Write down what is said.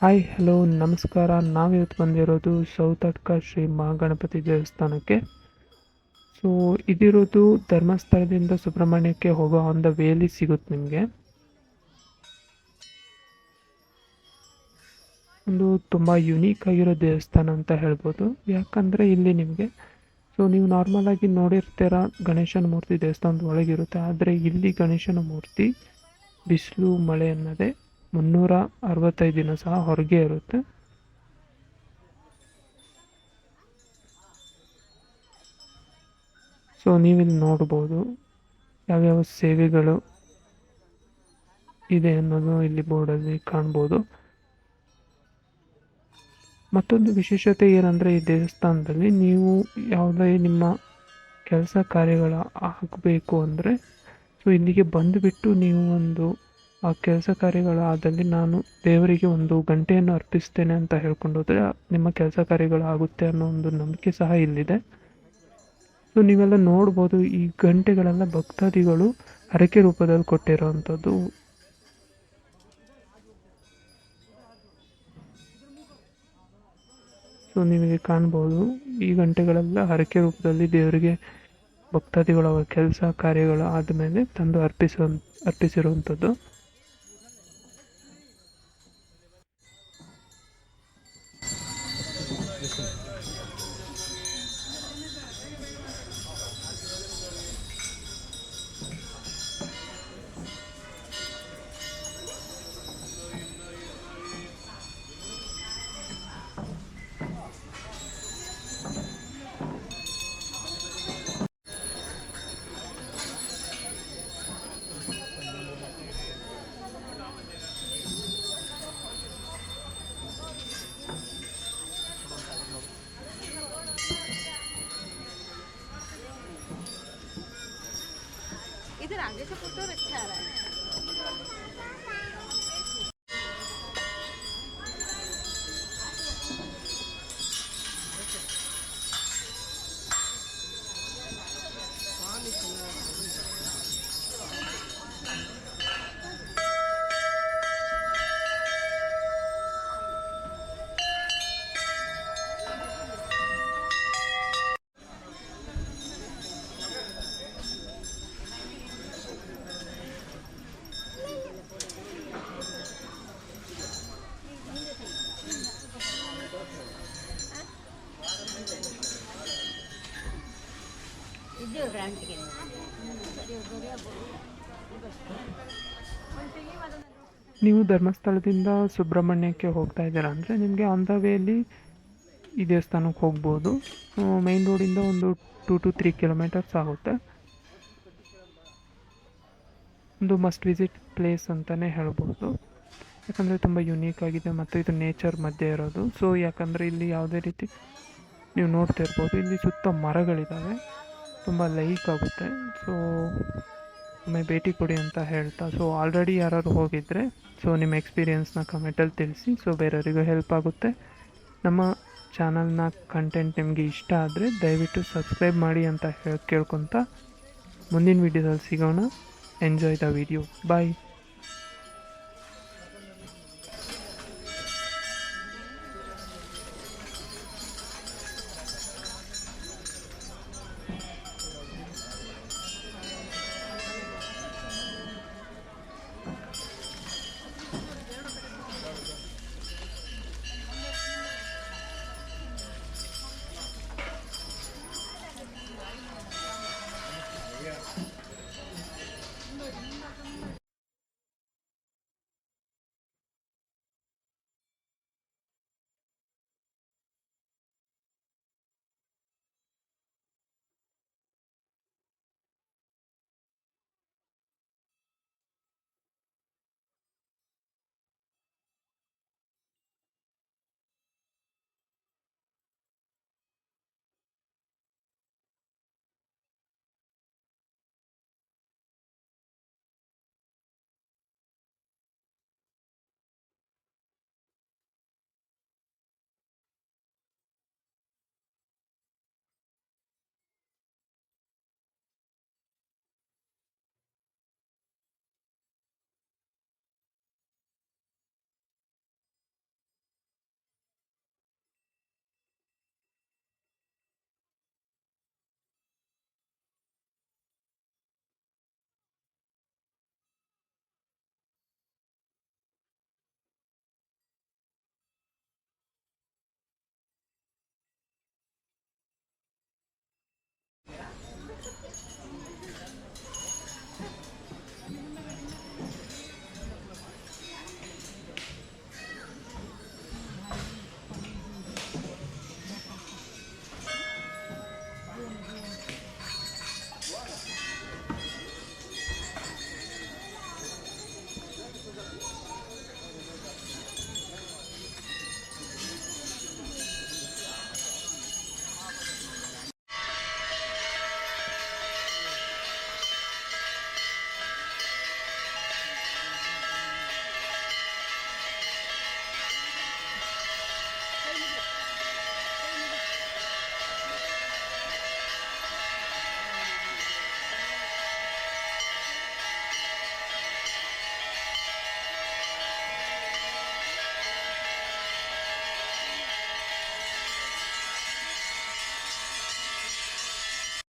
Hi hello ನಮಸ್ಕಾರ. ನಾವಿವತ್ತು ಬಂದಿರೋದು ಸೌತಡ್ಕ ಶ್ರೀ ಮಹಾಗಣಪತಿ ದೇವಸ್ಥಾನಕ್ಕೆ. ಸೊ ಇದಿರೋದು ಧರ್ಮಸ್ಥಳದಿಂದ ಸುಬ್ರಹ್ಮಣ್ಯಕ್ಕೆ ಹೋಗೋ ಆನ್ ದ ವೇಲಿ ಸಿಗುತ್ತೆ ನಿಮಗೆ. ಒಂದು ತುಂಬ ಯುನೀಕ್ ಆಗಿರೋ ದೇವಸ್ಥಾನ ಅಂತ ಹೇಳ್ಬೋದು. ಯಾಕಂದರೆ ಇಲ್ಲಿ ನಿಮಗೆ ನೀವು ನಾರ್ಮಲ್ ಆಗಿ ನೋಡಿರ್ತೀರ ಗಣೇಶನ ಮೂರ್ತಿ ದೇವಸ್ಥಾನದ ಒಳಗಿರುತ್ತೆ. ಆದರೆ ಇಲ್ಲಿ ಗಣೇಶನ ಮೂರ್ತಿ ಬಿಸಿಲು ಮಳೆ ಅನ್ನೋದೇ 365 ದಿನ ಸಹ ಹೊರಗೆ ಇರುತ್ತೆ. ಸೊ ನೀವಿಲ್ಲಿ ನೋಡ್ಬೋದು ಯಾವ್ಯಾವ ಸೇವೆಗಳು ಇದೆ ಅನ್ನೋದು ಇಲ್ಲಿ ಬೋರ್ಡಲ್ಲಿ ಕಾಣ್ಬೋದು. ಮತ್ತೊಂದು ವಿಶೇಷತೆ ಏನಂದರೆ ಈ ದೇವಸ್ಥಾನದಲ್ಲಿ ನೀವು ಯಾವುದೇ ನಿಮ್ಮ ಕೆಲಸ ಕಾರ್ಯಗಳು ಆಗಬೇಕು ಅಂದರೆ ಇಲ್ಲಿಗೆ ಬಂದುಬಿಟ್ಟು ನೀವು ಆ ಕೆಲಸ ಕಾರ್ಯಗಳಾದಲ್ಲಿ ನಾನು ದೇವರಿಗೆ 1 ಗಂಟೆಯನ್ನು ಅರ್ಪಿಸ್ತೇನೆ ಅಂತ ಹೇಳ್ಕೊಂಡೋದ್ರೆ ನಿಮ್ಮ ಕೆಲಸ ಕಾರ್ಯಗಳು ಆಗುತ್ತೆ ಅನ್ನೋ ಒಂದು ನಂಬಿಕೆ ಸಹ ಇಲ್ಲಿದೆ. ಸೊ ನೀವೆಲ್ಲ ನೋಡ್ಬೋದು ಈ ಗಂಟೆಗಳೆಲ್ಲ ಭಕ್ತಾದಿಗಳು ಹರಕೆ ರೂಪದಲ್ಲಿ ಕೊಟ್ಟಿರೋವಂಥದ್ದು. ಸೊ ನಿಮಗೆ ಕಾಣ್ಬೋದು ಈ ಗಂಟೆಗಳೆಲ್ಲ ಹರಕೆ ರೂಪದಲ್ಲಿ ದೇವರಿಗೆ ಭಕ್ತಾದಿಗಳು ಅವರ ಕೆಲಸ ಕಾರ್ಯಗಳು ಆದಮೇಲೆ ತಂದು ಅರ್ಪಿಸಿರುವಂಥದ್ದು. इधर आगे से फोटो अच्छा आ रहा है। ನೀವು ಧರ್ಮಸ್ಥಳದಿಂದ ಸುಬ್ರಹ್ಮಣ್ಯಕ್ಕೆ ಹೋಗ್ತಾ ಇದ್ದೀರಾ ಅಂದರೆ ನಿಮಗೆ ಆನ್ ದ ವೇಲಿ ಈ ದೇವಸ್ಥಾನಕ್ಕೆ ಹೋಗ್ಬೋದು. ಮೈನ್ ರೋಡಿಂದ ಒಂದು 2 to 3 ಕಿಲೋಮೀಟರ್ಸ್ ಆಗುತ್ತೆ. ಒಂದು ಮಸ್ಟ್ ವಿಸಿಟ್ ಪ್ಲೇಸ್ ಅಂತಲೇ ಹೇಳ್ಬೋದು. ಯಾಕಂದರೆ ತುಂಬ ಯುನೀಕ್ ಆಗಿದೆ ಮತ್ತು ಇದು ನೇಚರ್ ಮಧ್ಯೆ ಇರೋದು. ಸೊ ಯಾಕಂದರೆ ಇಲ್ಲಿ ಯಾವುದೇ ರೀತಿ ನೀವು ನೋಡ್ತಾ ಇರ್ಬೋದು ಇಲ್ಲಿ ಸುತ್ತ ಮರಗಳಿದ್ದಾವೆ, ತುಂಬ ಲೈಕ್ ಆಗುತ್ತೆ. ಸೊ ಒಮ್ಮೆ ಭೇಟಿ ಕೊಡಿ ಅಂತ ಹೇಳ್ತಾ, ಸೊ ಆಲ್ರೆಡಿ ಯಾರು ಹೋಗಿದ್ದರೆ ಸೊ ನಿಮ್ಮ ಎಕ್ಸ್ಪೀರಿಯೆನ್ಸ್ನ ಕಮೆಂಟಲ್ಲಿ ತಿಳಿಸಿ. ಸೊ ಬೇರೆಯವರಿಗೂ ಹೆಲ್ಪ್ ಆಗುತ್ತೆ. ನಮ್ಮ ಚಾನಲ್ನ ಕಂಟೆಂಟ್ ನಿಮಗೆ ಇಷ್ಟ ಆದರೆ ದಯವಿಟ್ಟು ಸಬ್ಸ್ಕ್ರೈಬ್ ಮಾಡಿ ಅಂತ ಕೇಳ್ಕೊತ ಮುಂದಿನ ವೀಡಿಯೋದಲ್ಲಿ ಸಿಗೋಣ. Enjoy the video. ಬಾಯ್.